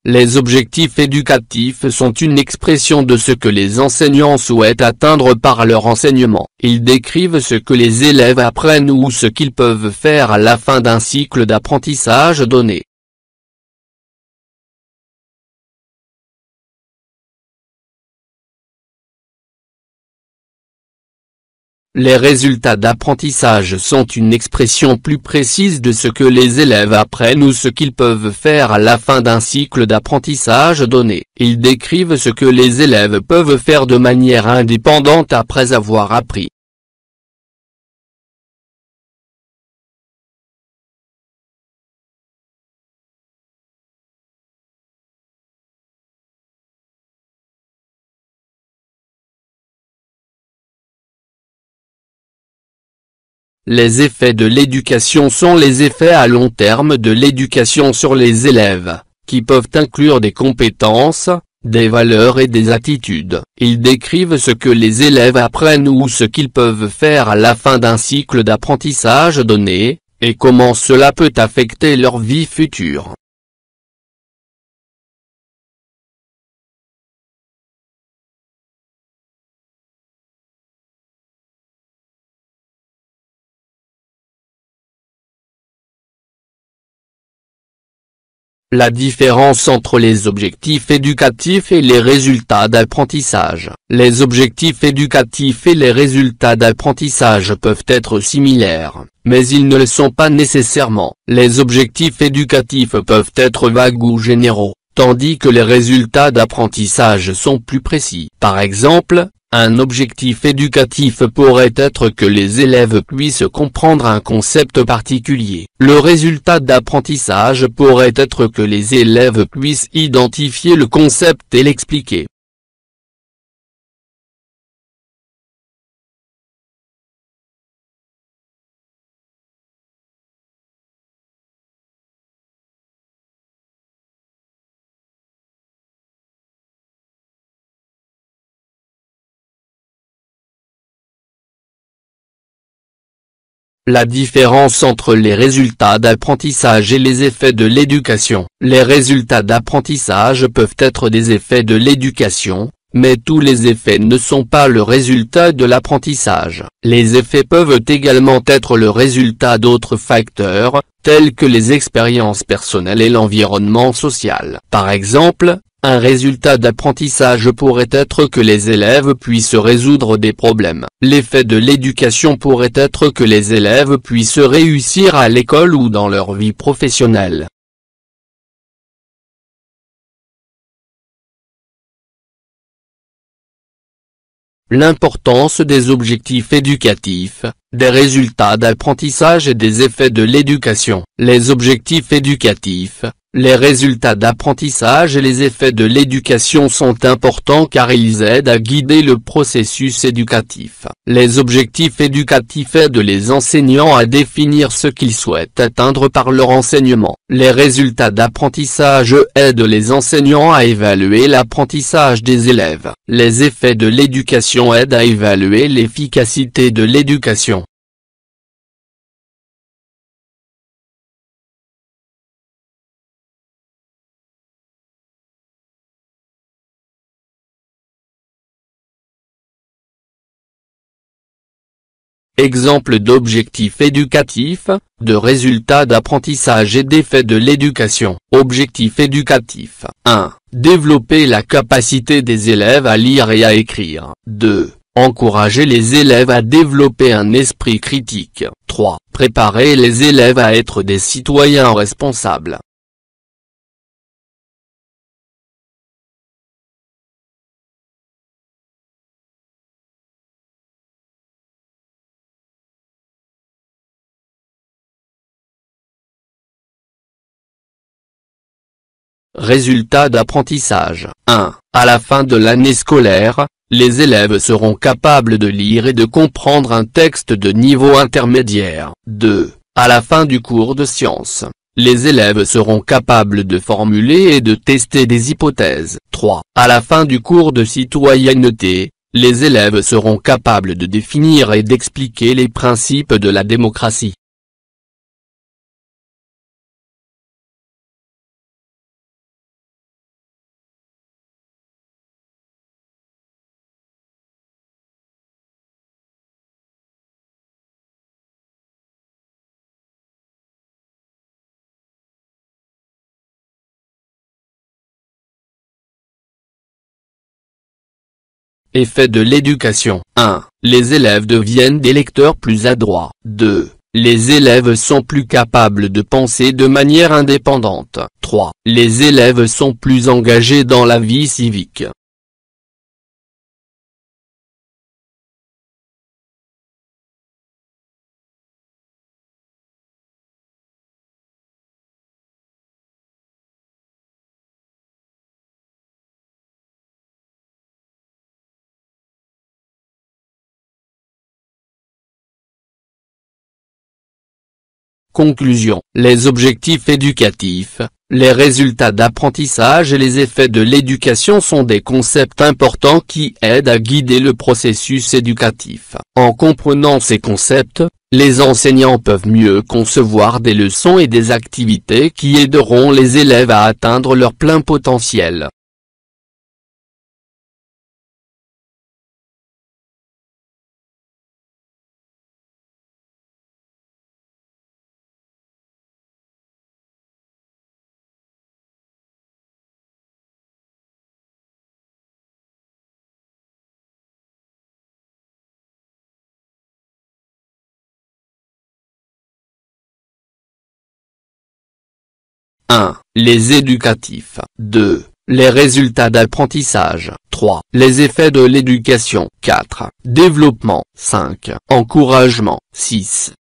Les objectifs éducatifs sont une expression de ce que les enseignants souhaitent atteindre par leur enseignement. Ils décrivent ce que les élèves apprennent ou ce qu'ils peuvent faire à la fin d'un cycle d'apprentissage donné. Les résultats d'apprentissage sont une expression plus précise de ce que les élèves apprennent ou ce qu'ils peuvent faire à la fin d'un cycle d'apprentissage donné. Ils décrivent ce que les élèves peuvent faire de manière indépendante après avoir appris. Les effets de l'éducation sont les effets à long terme de l'éducation sur les élèves, qui peuvent inclure des compétences, des valeurs et des attitudes. Ils décrivent ce que les élèves apprennent ou ce qu'ils peuvent faire à la fin d'un cycle d'apprentissage donné, et comment cela peut affecter leur vie future. La différence entre les objectifs éducatifs et les résultats d'apprentissage. Les objectifs éducatifs et les résultats d'apprentissage peuvent être similaires, mais ils ne le sont pas nécessairement. Les objectifs éducatifs peuvent être vagues ou généraux, tandis que les résultats d'apprentissage sont plus précis. Par exemple, un objectif éducatif pourrait être que les élèves puissent comprendre un concept particulier. Le résultat d'apprentissage pourrait être que les élèves puissent identifier le concept et l'expliquer. La différence entre les résultats d'apprentissage et les effets de l'éducation. Les résultats d'apprentissage peuvent être des effets de l'éducation, mais tous les effets ne sont pas le résultat de l'apprentissage. Les effets peuvent également être le résultat d'autres facteurs, tels que les expériences personnelles et l'environnement social. Par exemple, un résultat d'apprentissage pourrait être que les élèves puissent résoudre des problèmes. L'effet de l'éducation pourrait être que les élèves puissent réussir à l'école ou dans leur vie professionnelle. L'importance des objectifs éducatifs, des résultats d'apprentissage et des effets de l'éducation. Les objectifs éducatifs, les résultats d'apprentissage et les effets de l'éducation sont importants car ils aident à guider le processus éducatif. Les objectifs éducatifs aident les enseignants à définir ce qu'ils souhaitent atteindre par leur enseignement. Les résultats d'apprentissage aident les enseignants à évaluer l'apprentissage des élèves. Les effets de l'éducation aident à évaluer l'efficacité de l'éducation. Exemple d'objectifs éducatifs, de résultats d'apprentissage et d'effets de l'éducation. Objectif éducatif. 1. Développer la capacité des élèves à lire et à écrire. 2. Encourager les élèves à développer un esprit critique. 3. Préparer les élèves à être des citoyens responsables. Résultats d'apprentissage. 1. À la fin de l'année scolaire, les élèves seront capables de lire et de comprendre un texte de niveau intermédiaire. 2. À la fin du cours de sciences, les élèves seront capables de formuler et de tester des hypothèses. 3. À la fin du cours de citoyenneté, les élèves seront capables de définir et d'expliquer les principes de la démocratie. Effet de l'éducation. 1. Les élèves deviennent des lecteurs plus adroits. 2. Les élèves sont plus capables de penser de manière indépendante. 3. Les élèves sont plus engagés dans la vie civique. Conclusion. Les objectifs éducatifs, les résultats d'apprentissage et les effets de l'éducation sont des concepts importants qui aident à guider le processus éducatif. En comprenant ces concepts, les enseignants peuvent mieux concevoir des leçons et des activités qui aideront les élèves à atteindre leur plein potentiel. « 1. Les éducatifs. 2. Les résultats d'apprentissage. 3. Les effets de l'éducation. 4. Développement. 5. Encouragement. 6.